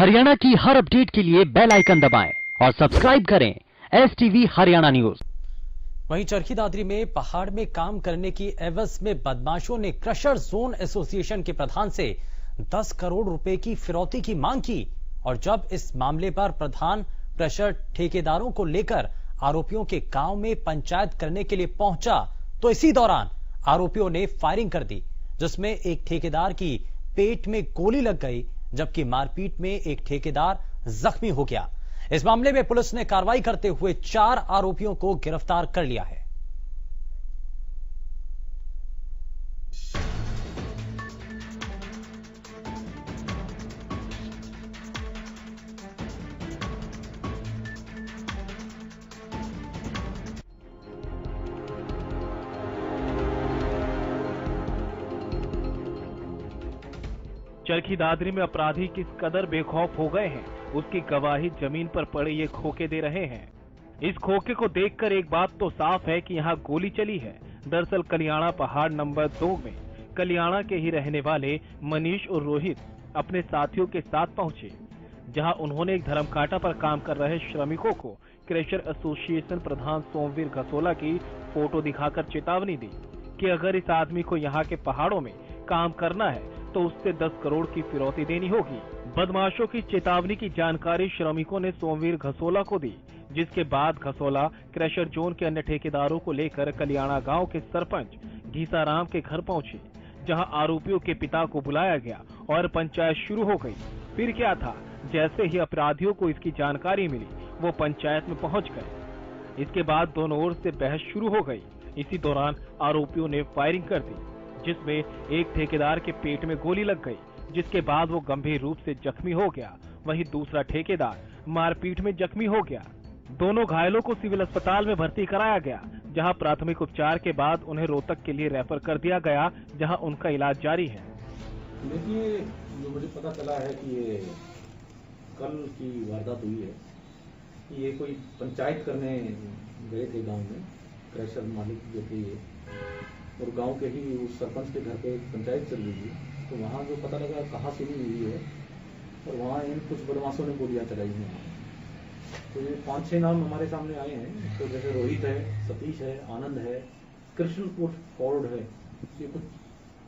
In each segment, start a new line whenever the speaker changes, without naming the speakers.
हरियाणा की हर अपडेट के लिए बेल आइकन दबाएं और सब्सक्राइब करें STV हरियाणा न्यूज।
वहीं चरखी दादरी में पहाड़ में काम करने की एवज में बदमाशों ने क्रशर जोन एसोसिएशन के प्रधान से 10 करोड़ रुपए की फिरौती की मांग की और जब इस मामले पर प्रधान क्रशर ठेकेदारों को लेकर आरोपियों के गांव में पंचायत करने के लिए पहुंचा तो इसी दौरान आरोपियों ने फायरिंग कर दी, जिसमें एक ठेकेदार की पेट में गोली लग गई, जबकि मारपीट में एक ठेकेदार जख्मी हो गया। इस मामले में पुलिस ने कार्रवाई करते हुए 4 आरोपियों को गिरफ्तार कर लिया है।
चरखी दादरी में अपराधी किस कदर बेखौफ हो गए हैं, उसकी गवाही जमीन पर पड़े ये खोखे दे रहे हैं। इस खोखे को देखकर एक बात तो साफ है कि यहाँ गोली चली है। दरअसल कलियाड़ा पहाड़ नंबर 2 में कलियाड़ा के ही रहने वाले मनीष और रोहित अपने साथियों के साथ पहुंचे, जहां उन्होंने एक धर्मकांटा पर काम कर रहे श्रमिकों को क्रशर एसोसिएशन प्रधान सोमवीर घसोला की फोटो दिखाकर चेतावनी दी कि अगर इस आदमी को यहाँ के पहाड़ों में काम करना है तो उससे 10 करोड़ की फिरौती देनी होगी। बदमाशों की चेतावनी की जानकारी श्रमिकों ने सोमवीर घसोला को दी, जिसके बाद घसोला क्रशर जोन के अन्य ठेकेदारों को लेकर कलियाड़ा गांव के सरपंच घीसाराम के घर पहुंचे, जहां आरोपियों के पिता को बुलाया गया और पंचायत शुरू हो गई। फिर क्या था, जैसे ही अपराधियों को इसकी जानकारी मिली वो पंचायत में पहुंच गए। इसके बाद दोनों ओर से बहस शुरू हो गई। इसी दौरान आरोपियों ने फायरिंग कर दी, जिसमें एक ठेकेदार के पेट में गोली लग गई, जिसके बाद वो गंभीर रूप से जख्मी हो गया। वहीं दूसरा ठेकेदार मारपीट में जख्मी हो गया। दोनों घायलों को सिविल अस्पताल में भर्ती कराया गया, जहां प्राथमिक उपचार के बाद उन्हें रोहतक के लिए रेफर कर दिया गया, जहां उनका इलाज जारी है।
देखिए, जो मुझे पता चला है कि ये कल की वारदात हुई है कि ये कोई पंचायत करने गए थे गांव में, क्रशर मालिक जो थे ये, और गांव के ही उस सरपंच के घर पे पंचायत चल रही थी। तो वहाँ जो पता लगा कहाँ शुरू हुई है, और वहाँ इन कुछ बदमाशों ने गोलियां चलाई हैं। तो ये 5-6 नाम हमारे सामने आए हैं। तो जैसे रोहित है, सतीश है, आनंद है, कृष्ण फॉर्ड है, ये कुछ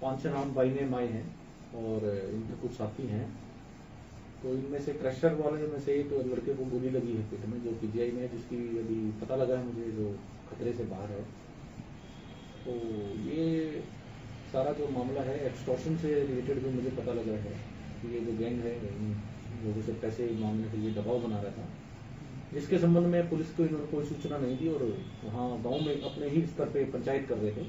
5-6 नाम बाई नेम आए हैं और इनके कुछ साथी हैं। तो इनमें से क्रशर वाले में से एक लड़के को गोली लगी है पेट में, जो PGI में है, जिसकी अभी पता लगा है मुझे, जो खतरे से बाहर है। तो ये सारा जो मामला है एक्सटॉर्शन से रिलेटेड भी मुझे पता लगा है कि ये जो गैंग है लोगों से पैसे मांगने के लिए दबाव बना रहा था, जिसके संबंध में पुलिस को इन्होंने कोई सूचना नहीं दी और वहाँ गांव में अपने ही स्तर पे पंचायत कर रहे थे,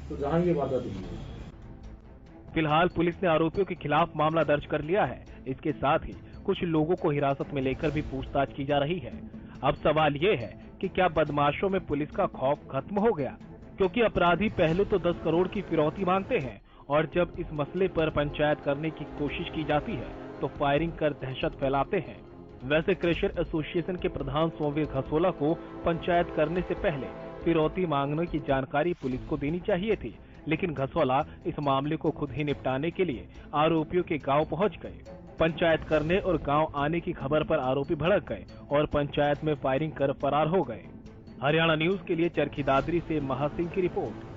तो जहाँ ये वारदात हुई है।
फिलहाल पुलिस ने आरोपियों के खिलाफ मामला दर्ज कर लिया है। इसके साथ ही कुछ लोगों को हिरासत में लेकर भी पूछताछ की जा रही है। अब सवाल ये है कि क्या बदमाशों में पुलिस का खौफ खत्म हो गया, क्योंकि अपराधी पहले तो 10 करोड़ की फिरौती मांगते हैं और जब इस मसले पर पंचायत करने की कोशिश की जाती है तो फायरिंग कर दहशत फैलाते हैं। वैसे क्रशर एसोसिएशन के प्रधान सोमवीर घसोला को पंचायत करने से पहले फिरौती मांगने की जानकारी पुलिस को देनी चाहिए थी, लेकिन घसोला इस मामले को खुद ही निपटाने के लिए आरोपियों के गाँव पहुँच गए। पंचायत करने और गाँव आने की खबर पर आरोपी भड़क गए और पंचायत में फायरिंग कर फरार हो गए। हरियाणा न्यूज के लिए चरखी दादरी से महासिंह की रिपोर्ट।